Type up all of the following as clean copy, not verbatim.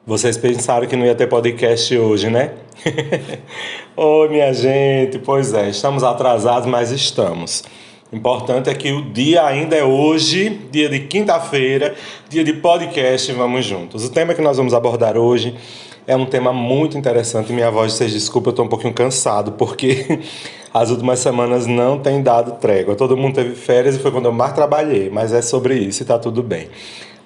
Vocês pensaram que não ia ter podcast hoje, né? Oi, minha gente. Pois é, estamos atrasados, mas estamos. O importante é que o dia ainda é hoje, dia de quinta-feira, dia de podcast. Vamos juntos. O tema que nós vamos abordar hoje é um tema muito interessante. Minha voz, vocês desculpem, eu estou um pouquinho cansado, porque as últimas semanas não tem dado trégua. Todo mundo teve férias e foi quando eu mais trabalhei, mas é sobre isso e tá tudo bem.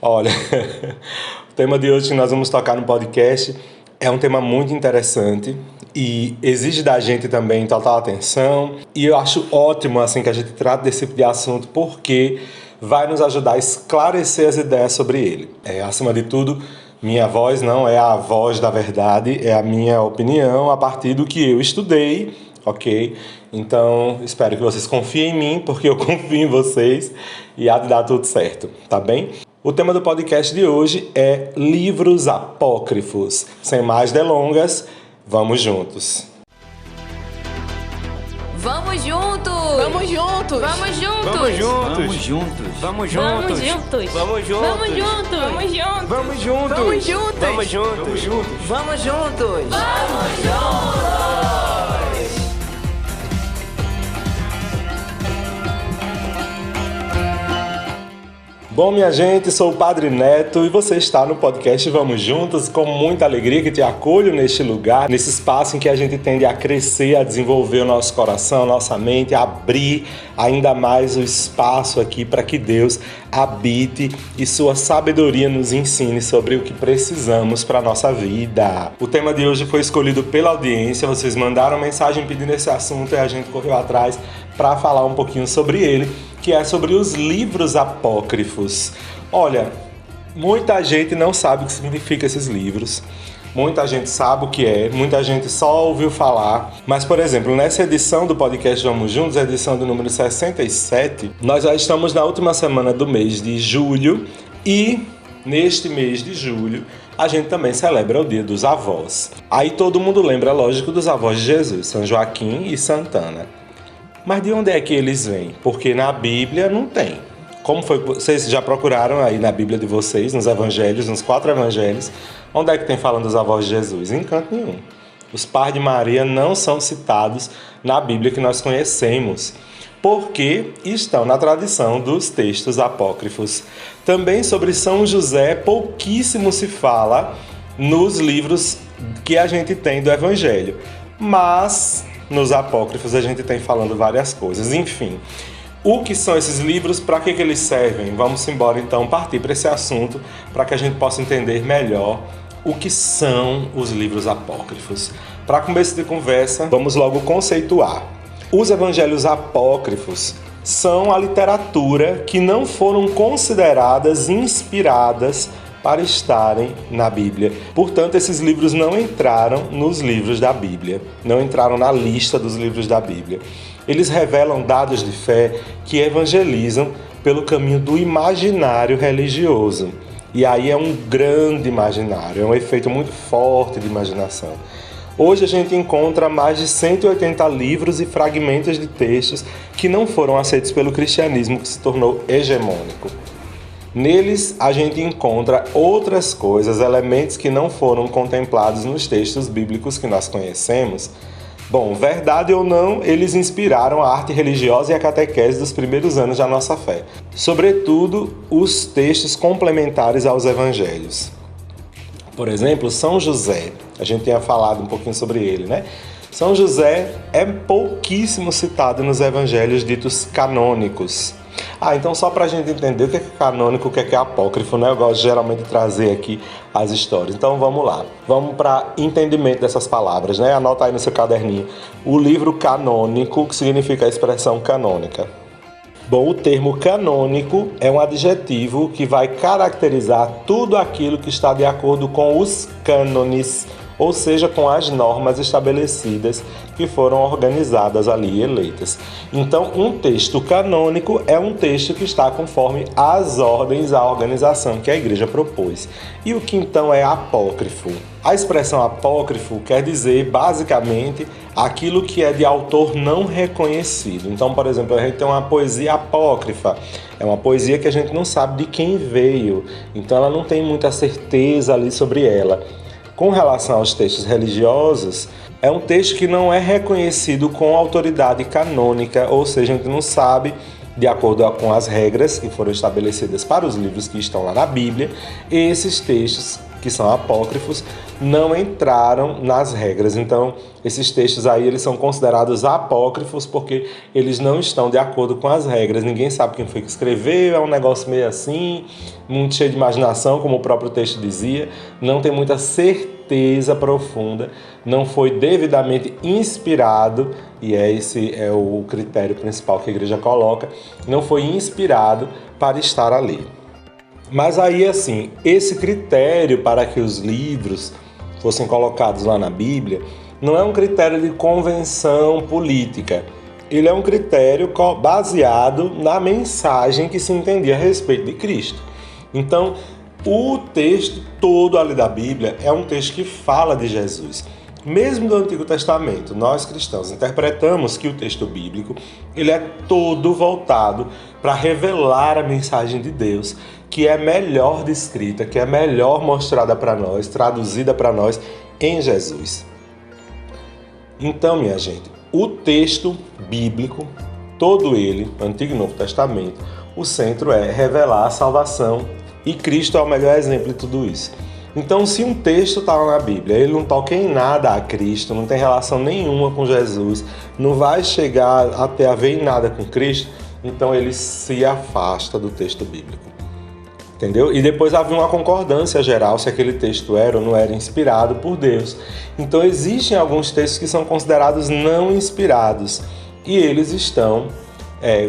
Olha, o tema de hoje que nós vamos tocar no podcast é um tema muito interessante e exige da gente também total atenção. E eu acho ótimo assim que a gente trate desse tipo de assunto, porque vai nos ajudar a esclarecer as ideias sobre ele. Acima de tudo, minha voz não é a voz da verdade, é a minha opinião a partir do que eu estudei, ok? Então, espero que vocês confiem em mim, porque eu confio em vocês e há de dar tudo certo, tá bem? O tema do podcast de hoje é livros apócrifos. Sem mais delongas, vamos juntos. Vamos juntos! Vamos juntos! Vamos juntos! Vamos juntos! Vamos juntos! Vamos Vamos juntos! juntos! Vamos juntos! Vamos juntos! Vamos juntos! Vamos juntos! Vamos juntos! Vamos juntos! Vamos juntos! Bom, minha gente, sou o Padre Neto e você está no podcast Vamos Juntos. Com muita alegria que te acolho neste lugar, nesse espaço em que a gente tende a crescer, a desenvolver o nosso coração, nossa mente, a abrir ainda mais o espaço aqui para que Deus habite e sua sabedoria nos ensine sobre o que precisamos para a nossa vida. O tema de hoje foi escolhido pela audiência, vocês mandaram mensagem pedindo esse assunto e a gente correu atrás para falar um pouquinho sobre ele, que é sobre os livros apócrifos. Olha, muita gente não sabe o que significa esses livros, muita gente sabe o que é, muita gente só ouviu falar, mas, por exemplo, nessa edição do podcast Vamos Juntos, a edição do número 67, nós já estamos na última semana do mês de julho e, neste mês de julho, a gente também celebra o Dia dos Avós. Aí todo mundo lembra, lógico, dos avós de Jesus, São Joaquim e Santa Ana. Mas de onde é que eles vêm? Porque na Bíblia não tem. Como foi que vocês já procuraram aí na Bíblia de vocês, nos evangelhos, nos 4 evangelhos, onde é que tem falando dos avós de Jesus? Em canto nenhum. Os pais de Maria não são citados na Bíblia que nós conhecemos, porque estão na tradição dos textos apócrifos. Também sobre São José pouquíssimo se fala nos livros que a gente tem do evangelho. Mas nos apócrifos a gente tem falando várias coisas. Enfim, o que são esses livros? Para que eles servem? Vamos embora então partir para esse assunto para que a gente possa entender melhor o que são os livros apócrifos. Para começo de conversa, vamos logo conceituar. Os evangelhos apócrifos são a literatura que não foram consideradas inspiradas para estarem na Bíblia. Portanto, esses livros não entraram nos livros da Bíblia, não entraram na lista dos livros da Bíblia. Eles revelam dados de fé que evangelizam pelo caminho do imaginário religioso. E aí é um grande imaginário, é um efeito muito forte de imaginação. Hoje a gente encontra mais de 180 livros e fragmentos de textos que não foram aceitos pelo cristianismo, que se tornou hegemônico. Neles, a gente encontra outras coisas, elementos que não foram contemplados nos textos bíblicos que nós conhecemos. Bom, verdade ou não, eles inspiraram a arte religiosa e a catequese dos primeiros anos da nossa fé. Sobretudo, os textos complementares aos evangelhos. Por exemplo, São José. A gente tinha falado um pouquinho sobre ele, né? São José é pouquíssimo citado nos evangelhos ditos canônicos. Então só para a gente entender o que é canônico, o que é apócrifo, né? Eu gosto geralmente de trazer aqui as histórias. Então vamos lá, vamos para entendimento dessas palavras, né? Anota aí no seu caderninho. O livro canônico, que significa a expressão canônica. Bom, o termo canônico é um adjetivo que vai caracterizar tudo aquilo que está de acordo com os cânones ou seja, com as normas estabelecidas que foram organizadas ali e eleitas. Então, um texto canônico é um texto que está conforme as ordens, a organização que a igreja propôs. E o que então é apócrifo? A expressão apócrifo quer dizer, basicamente, aquilo que é de autor não reconhecido. Então, por exemplo, a gente tem uma poesia apócrifa. É uma poesia que a gente não sabe de quem veio. Então, ela não tem muita certeza ali sobre ela. Com relação aos textos religiosos, é um texto que não é reconhecido com autoridade canônica, ou seja, a gente não sabe, de acordo com as regras que foram estabelecidas para os livros que estão lá na Bíblia, esses textos que são apócrifos não entraram nas regras. Então, esses textos aí eles são considerados apócrifos porque eles não estão de acordo com as regras. Ninguém sabe quem foi que escreveu, é um negócio meio assim, muito cheio de imaginação, como o próprio texto dizia, não tem muita certeza profunda, não foi devidamente inspirado, e esse é o critério principal que a igreja coloca, não foi inspirado para estar ali. Mas aí, assim, esse critério para que os livros fossem colocados lá na Bíblia não é um critério de convenção política. Ele é um critério baseado na mensagem que se entendia a respeito de Cristo. Então, o texto todo ali da Bíblia é um texto que fala de Jesus. Mesmo do Antigo Testamento, nós cristãos interpretamos que o texto bíblico ele é todo voltado para revelar a mensagem de Deus, que é melhor descrita, que é melhor mostrada para nós, traduzida para nós em Jesus. Então, minha gente, o texto bíblico, todo ele, Antigo e Novo Testamento, o centro é revelar a salvação e Cristo é o melhor exemplo de tudo isso. Então, se um texto está lá na Bíblia, ele não toca em nada a Cristo, não tem relação nenhuma com Jesus, não vai chegar até a ver em nada com Cristo, então ele se afasta do texto bíblico. Entendeu? E depois havia uma concordância geral se aquele texto era ou não era inspirado por Deus. Então existem alguns textos que são considerados não inspirados e eles estão,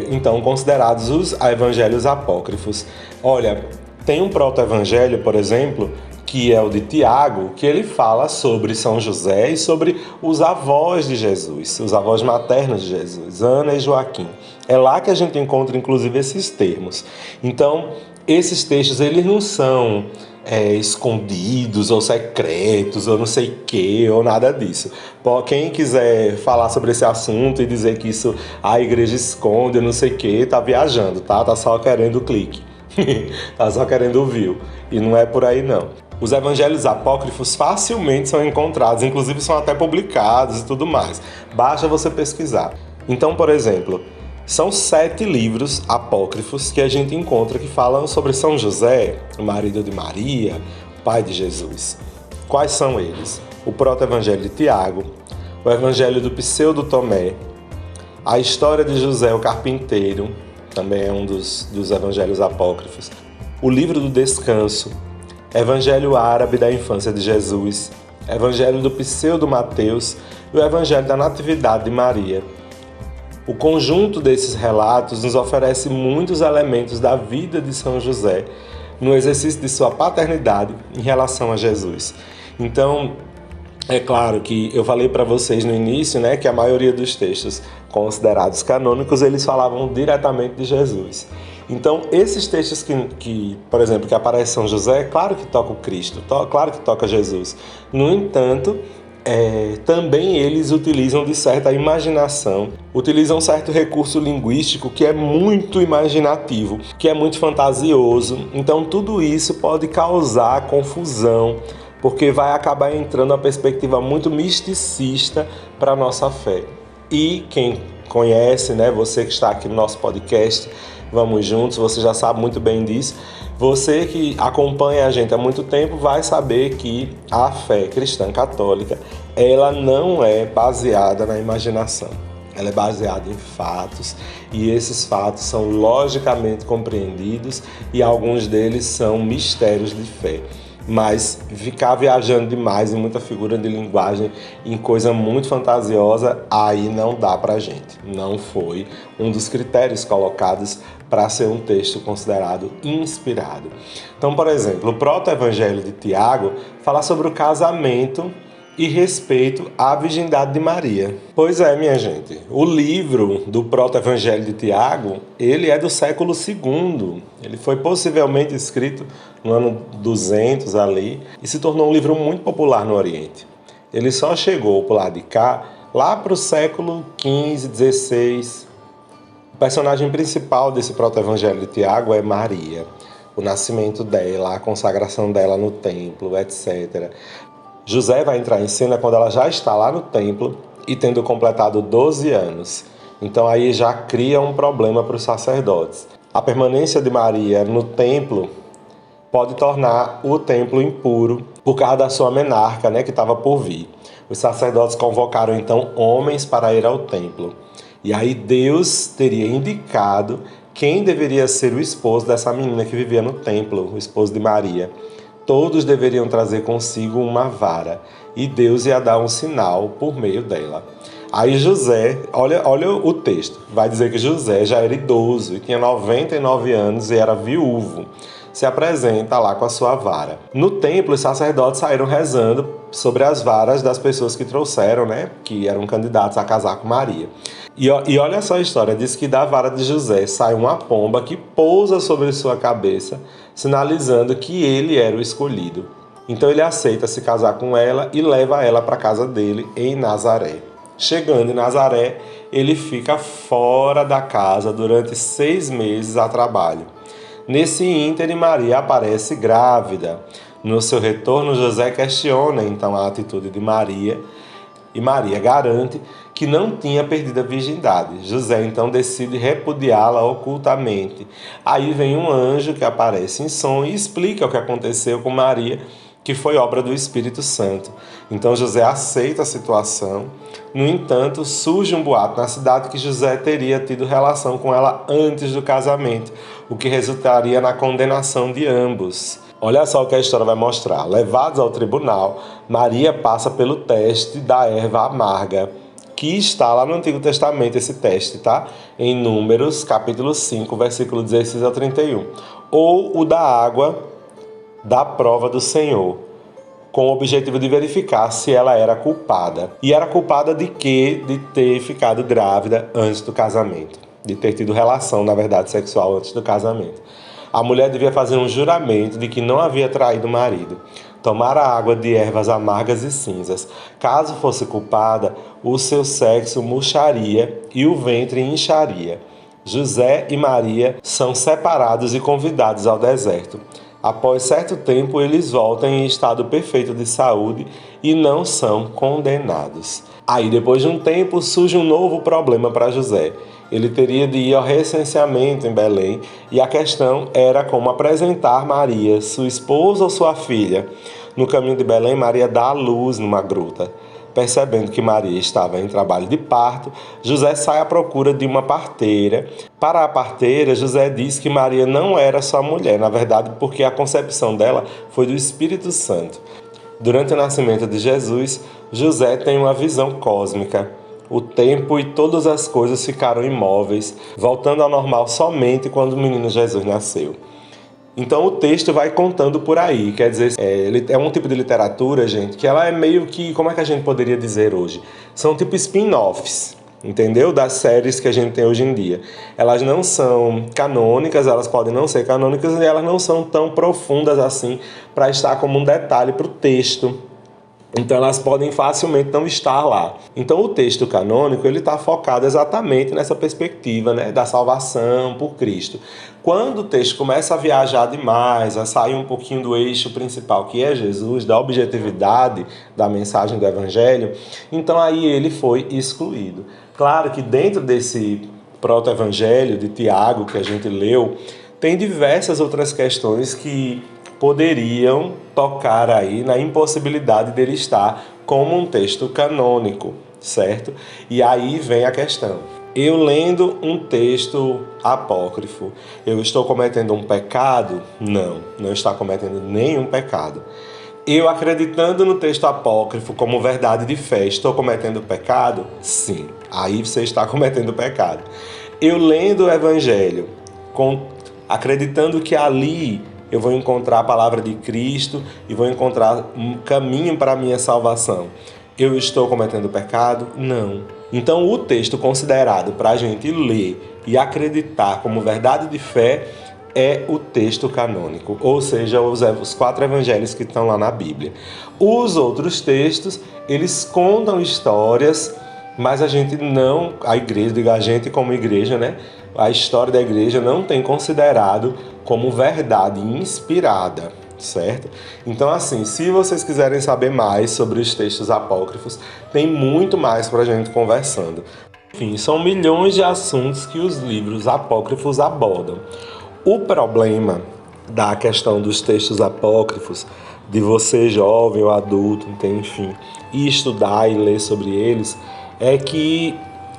então, considerados os evangelhos apócrifos. Olha, tem um proto-evangelho, por exemplo, que é o de Tiago, que ele fala sobre São José e sobre os avós de Jesus, os avós maternos de Jesus, Ana e Joaquim. É lá que a gente encontra, inclusive, esses termos. Então, esses textos, eles não são escondidos ou secretos ou não sei o que, ou nada disso. Quem quiser falar sobre esse assunto e dizer que isso a igreja esconde ou não sei o que, tá viajando, tá? Tá só querendo o clique. Tá só querendo o view. E não é por aí, não. Os evangelhos apócrifos facilmente são encontrados, inclusive são até publicados e tudo mais. Basta você pesquisar. Então, por exemplo, são 7 livros apócrifos que a gente encontra que falam sobre São José, o marido de Maria, pai de Jesus. Quais são eles? O proto-evangelho de Tiago, o evangelho do pseudo Tomé, a história de José o carpinteiro, também é um dos evangelhos apócrifos, o livro do descanso, Evangelho árabe da infância de Jesus, Evangelho do pseudo Mateus e o Evangelho da Natividade de Maria. O conjunto desses relatos nos oferece muitos elementos da vida de São José no exercício de sua paternidade em relação a Jesus. Então, é claro que eu falei para vocês no início, né, que a maioria dos textos considerados canônicos, eles falavam diretamente de Jesus. Então, esses textos que, por exemplo, que aparece São José, claro que toca o Cristo, claro que toca Jesus. No entanto, também eles utilizam de certa imaginação, utilizam um certo recurso linguístico que é muito imaginativo, que é muito fantasioso. Então, tudo isso pode causar confusão, porque vai acabar entrando uma perspectiva muito misticista para a nossa fé. E quem conhece, né, você que está aqui no nosso podcast, Vamos Juntos, você já sabe muito bem disso. Você que acompanha a gente há muito tempo vai saber que a fé cristã católica, ela não é baseada na imaginação. Ela é baseada em fatos e esses fatos são logicamente compreendidos e alguns deles são mistérios de fé. Mas ficar viajando demais em muita figura de linguagem, em coisa muito fantasiosa, aí não dá pra gente. Não foi um dos critérios colocados para ser um texto considerado inspirado. Então, por exemplo, o proto-evangelho de Tiago fala sobre o casamento e respeito à virgindade de Maria. Pois é, minha gente, o livro do Proto-Evangelho de Tiago, ele é do século II. Ele foi possivelmente escrito no ano 200 ali e se tornou um livro muito popular no Oriente. Ele só chegou por lá de cá, lá para o século XV, XVI. O personagem principal desse Proto-Evangelho de Tiago é Maria. O nascimento dela, a consagração dela no templo, etc. José vai entrar em cena quando ela já está lá no templo e tendo completado 12 anos. Então aí já cria um problema para os sacerdotes. A permanência de Maria no templo pode tornar o templo impuro por causa da sua menarca, que estava por vir. Os sacerdotes convocaram então homens para ir ao templo. E aí Deus teria indicado quem deveria ser o esposo dessa menina que vivia no templo, o esposo de Maria. Todos deveriam trazer consigo uma vara, e Deus ia dar um sinal por meio dela. Aí José, olha o texto, vai dizer que José já era idoso e tinha 99 anos e era viúvo. Se apresenta lá com a sua vara. No templo, os sacerdotes saíram rezando sobre as varas das pessoas que trouxeram, que eram candidatos a casar com Maria. E olha só a história, diz que da vara de José sai uma pomba que pousa sobre sua cabeça, sinalizando que ele era o escolhido. Então ele aceita se casar com ela e leva ela para a casa dele em Nazaré. Chegando em Nazaré, ele fica fora da casa durante 6 meses a trabalho. Nesse ínterim, Maria aparece grávida. No seu retorno, José questiona então a atitude de Maria e Maria garante que não tinha perdido a virgindade. José então decide repudiá-la ocultamente. Aí vem um anjo que aparece em sonho e explica o que aconteceu com Maria, que foi obra do Espírito Santo. Então José aceita a situação. No entanto, surge um boato na cidade que José teria tido relação com ela antes do casamento, o que resultaria na condenação de ambos. Olha só o que a história vai mostrar. Levados ao tribunal, Maria passa pelo teste da erva amarga, que está lá no Antigo Testamento, esse teste, tá? Em Números, capítulo 5, versículo 16 ao 31. Ou o da água da prova do Senhor, com o objetivo de verificar se ela era culpada. E era culpada de quê? De ter ficado grávida antes do casamento. De ter tido relação, na verdade, sexual antes do casamento. A mulher devia fazer um juramento de que não havia traído o marido, tomar a água de ervas amargas e cinzas. Caso fosse culpada, o seu sexo murcharia e o ventre incharia. José e Maria são separados e convidados ao deserto. Após certo tempo, eles voltam em estado perfeito de saúde e não são condenados. Aí, depois de um tempo, surge um novo problema para José. Ele teria de ir ao recenseamento em Belém e a questão era como apresentar Maria, sua esposa ou sua filha. No caminho de Belém, Maria dá à luz numa gruta. Percebendo que Maria estava em trabalho de parto, José sai à procura de uma parteira. Para a parteira, José diz que Maria não era sua mulher, na verdade porque a concepção dela foi do Espírito Santo. Durante o nascimento de Jesus, José tem uma visão cósmica. O tempo e todas as coisas ficaram imóveis, voltando ao normal somente quando o menino Jesus nasceu. Então o texto vai contando por aí, quer dizer, é um tipo de literatura, gente, que ela é meio que, como é que a gente poderia dizer hoje? São tipo spin-offs, entendeu? Das séries que a gente tem hoje em dia. Elas não são canônicas, elas podem não ser canônicas e elas não são tão profundas assim para estar como um detalhe para o texto. Então elas podem facilmente não estar lá. Então o texto canônico ele está focado exatamente nessa perspectiva, da salvação por Cristo. Quando o texto começa a viajar demais, a sair um pouquinho do eixo principal, que é Jesus, da objetividade da mensagem do Evangelho, então aí ele foi excluído. Claro que dentro desse proto-evangelho de Tiago que a gente leu, tem diversas outras questões que poderiam tocar aí na impossibilidade dele estar como um texto canônico, certo? E aí vem a questão. Eu lendo um texto apócrifo, eu estou cometendo um pecado? Não está cometendo nenhum pecado. Eu acreditando no texto apócrifo como verdade de fé, estou cometendo pecado? Sim, aí você está cometendo pecado. Eu lendo o Evangelho, acreditando que ali eu vou encontrar a palavra de Cristo e vou encontrar um caminho para a minha salvação. Eu estou cometendo pecado? Não. Então, o texto considerado para a gente ler e acreditar como verdade de fé é o texto canônico, ou seja, os 4 evangelhos que estão lá na Bíblia. Os outros textos, eles contam histórias, mas a gente não, a igreja, digo a gente como igreja, né? A história da igreja não tem considerado como verdade inspirada, certo? Então, assim, se vocês quiserem saber mais sobre os textos apócrifos, tem muito mais para a gente conversando. Enfim, são milhões de assuntos que os livros apócrifos abordam. O problema da questão dos textos apócrifos, de você jovem ou adulto, enfim, e estudar e ler sobre eles, é que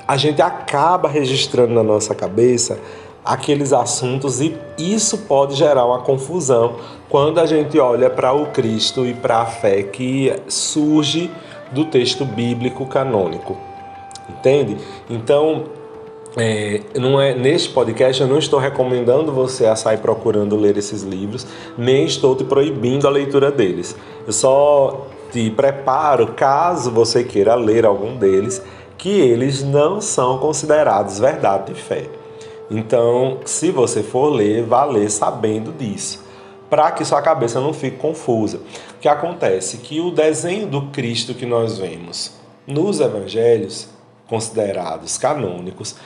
a gente acaba registrando na nossa cabeça aqueles assuntos e isso pode gerar uma confusão quando a gente olha para o Cristo e para a fé que surge do texto bíblico canônico. Entende? Então, neste podcast eu não estou recomendando você a sair procurando ler esses livros, nem estou te proibindo a leitura deles. Eu só te preparo, caso você queira ler algum deles, que eles não são considerados verdade de fé. Então, se você for ler, vá ler sabendo disso, para que sua cabeça não fique confusa. O que acontece? Que o desenho do Cristo que nós vemos nos evangelhos considerados canônicos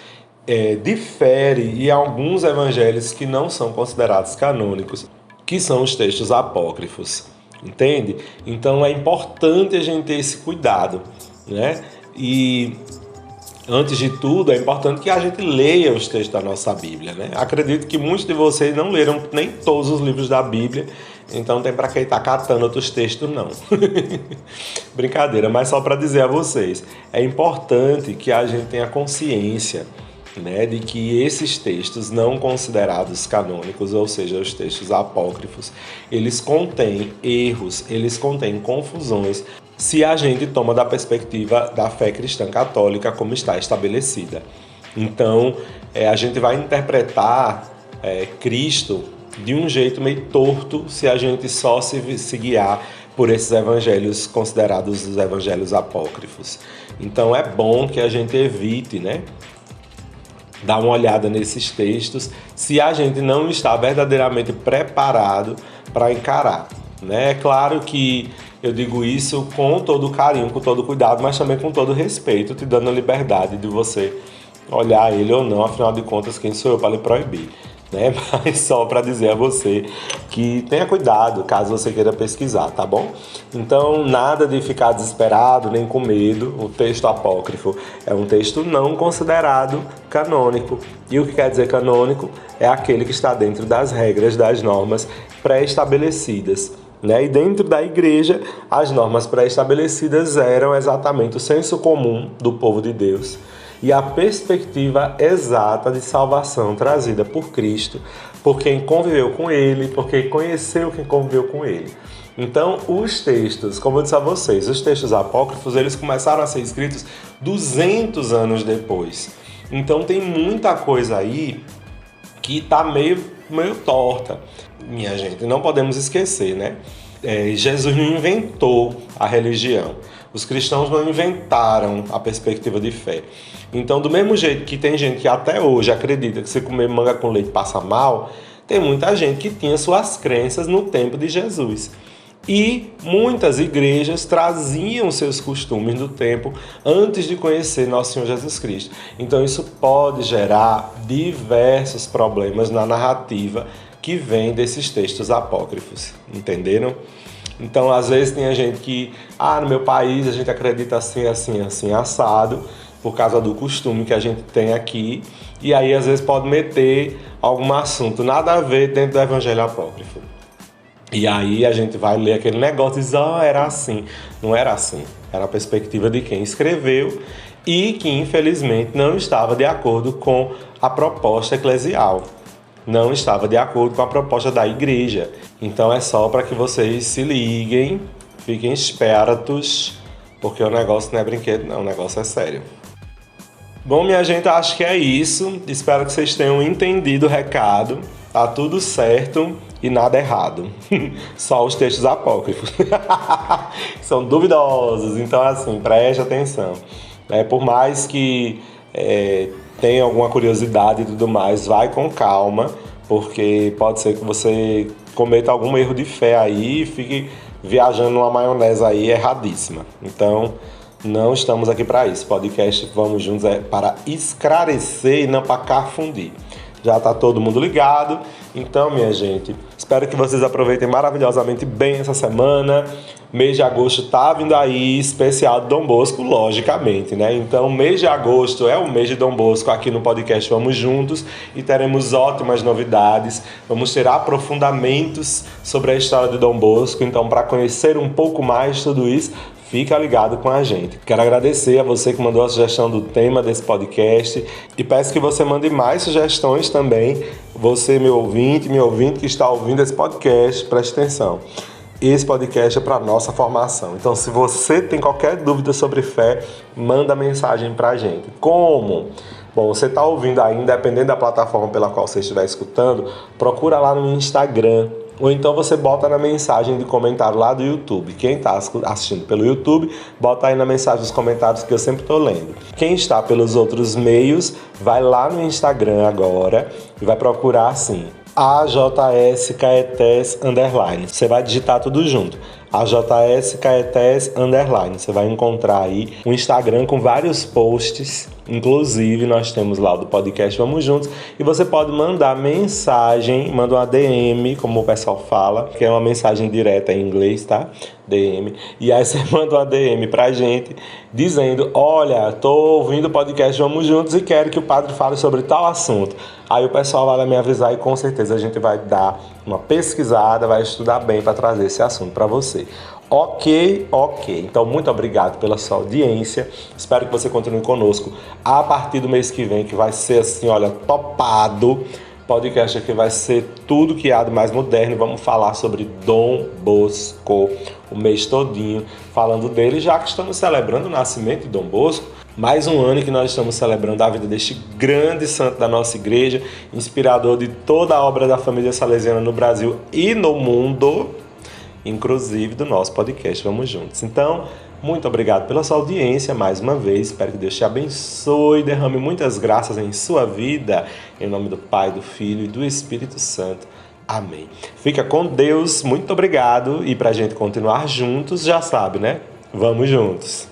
difere em alguns evangelhos que não são considerados canônicos, que são os textos apócrifos, entende? Então é importante a gente ter esse cuidado, né? E antes de tudo, é importante que a gente leia os textos da nossa Bíblia, né? Acredito que muitos de vocês não leram nem todos os livros da Bíblia, então tem para quem estar catando outros textos, não. Brincadeira, mas só para dizer a vocês, é importante que a gente tenha consciência, né, de que esses textos não considerados canônicos, ou seja, os textos apócrifos, eles contêm erros, eles contêm confusões, se a gente toma da perspectiva da fé cristã católica como está estabelecida. Então, a gente vai interpretar Cristo de um jeito meio torto se a gente só se guiar por esses evangelhos considerados os evangelhos apócrifos. Então, é bom que a gente evite, né, dar uma olhada nesses textos se a gente não está verdadeiramente preparado para encarar, né? É claro que eu digo isso com todo carinho, com todo cuidado, mas também com todo respeito, te dando a liberdade de você olhar ele ou não, afinal de contas, quem sou eu para lhe proibir, né? Mas só para dizer a você que tenha cuidado caso você queira pesquisar, tá bom? Então, nada de ficar desesperado nem com medo. O texto apócrifo é um texto não considerado canônico. E o que quer dizer canônico? É aquele que está dentro das regras, das normas pré-estabelecidas, né? E dentro da igreja, as normas pré-estabelecidas eram exatamente o senso comum do povo de Deus e a perspectiva exata de salvação trazida por Cristo, por quem conviveu com Ele, por quem conheceu quem conviveu com Ele. Então, os textos, como eu disse a vocês, os textos apócrifos, eles começaram a ser escritos 200 anos depois. Então, tem muita coisa aí que está meio torta. Minha gente, não podemos esquecer, né? Jesus não inventou a religião. Os cristãos não inventaram a perspectiva de fé. Então, do mesmo jeito que tem gente que até hoje acredita que se comer manga com leite passa mal, tem muita gente que tinha suas crenças no tempo de Jesus. E muitas igrejas traziam seus costumes do tempo antes de conhecer Nosso Senhor Jesus Cristo. Então, isso pode gerar diversos problemas na narrativa que vem desses textos apócrifos. Entenderam? Então, às vezes tem gente que, no meu país a gente acredita assim, assim, assim, assado, por causa do costume que a gente tem aqui, e aí às vezes pode meter algum assunto nada a ver dentro do evangelho apócrifo. E aí a gente vai ler aquele negócio e diz, era assim. Não era assim. Era a perspectiva de quem escreveu e que infelizmente não estava de acordo com a proposta eclesial. Não estava de acordo com a proposta da igreja. Então é só para que vocês se liguem, fiquem espertos, porque o negócio não é brinquedo, não, o negócio é sério. Bom, minha gente, acho que é isso. Espero que vocês tenham entendido o recado. Tá tudo certo. e nada errado. Só os textos apócrifos. São duvidosos, então assim, preste atenção. Por mais que tenha alguma curiosidade e tudo mais, vai com calma, porque pode ser que você cometa algum erro de fé aí e fique viajando numa maionese aí erradíssima. Então, não estamos aqui para isso. Podcast Vamos Juntos é para esclarecer e não para confundir. Já está todo mundo ligado. Então, minha gente, espero que vocês aproveitem maravilhosamente bem essa semana. Mês de agosto tá vindo aí, especial de Dom Bosco, logicamente, né? Então, mês de agosto é o mês de Dom Bosco aqui no podcast Vamos Juntos e teremos ótimas novidades. Vamos ter aprofundamentos sobre a história de Dom Bosco. Então, para conhecer um pouco mais tudo isso, fica ligado com a gente. Quero agradecer a você que mandou a sugestão do tema desse podcast e peço que você mande mais sugestões também. Você, meu ouvinte que está ouvindo esse podcast, preste atenção. Esse podcast é para nossa formação. Então, se você tem qualquer dúvida sobre fé, manda mensagem para a gente. Como? Bom, você está ouvindo aí, independente da plataforma pela qual você estiver escutando, procura lá no Instagram. Ou então você bota na mensagem de comentário lá do YouTube. Quem está assistindo pelo YouTube, bota aí na mensagem dos comentários que eu sempre estou lendo. Quem está pelos outros meios, vai lá no Instagram agora e vai procurar assim, AJS Caetés _. Você vai digitar tudo junto. AJS Caetés _. Você vai encontrar aí um Instagram com vários posts. Inclusive, nós temos lá o do podcast Vamos Juntos. E você pode mandar mensagem, manda uma DM, como o pessoal fala, que é uma mensagem direta em inglês, tá? DM. E aí você manda uma DM pra gente, dizendo, olha, tô ouvindo o podcast Vamos Juntos e quero que o padre fale sobre tal assunto. Aí o pessoal vai lá me avisar e com certeza a gente vai dar uma pesquisada, vai estudar bem para trazer esse assunto para você. Ok. Então, muito obrigado pela sua audiência. Espero que você continue conosco a partir do mês que vem, que vai ser assim, olha, topado. O podcast aqui vai ser tudo que há de mais moderno. Vamos falar sobre Dom Bosco o mês todinho, falando dele, já que estamos celebrando o nascimento de Dom Bosco. Mais um ano que nós estamos celebrando a vida deste grande santo da nossa igreja, inspirador de toda a obra da família salesiana no Brasil e no mundo, inclusive do nosso podcast Vamos Juntos. Então, muito obrigado pela sua audiência mais uma vez. Espero que Deus te abençoe e derrame muitas graças em sua vida. Em nome do Pai, do Filho e do Espírito Santo. Amém. Fica com Deus. Muito obrigado. E pra gente continuar juntos, já sabe, né? Vamos juntos.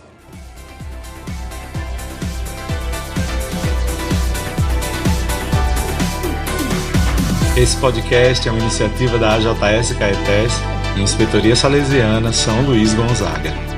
Esse podcast é uma iniciativa da AJS Caetés e Inspetoria Salesiana São Luís Gonzaga.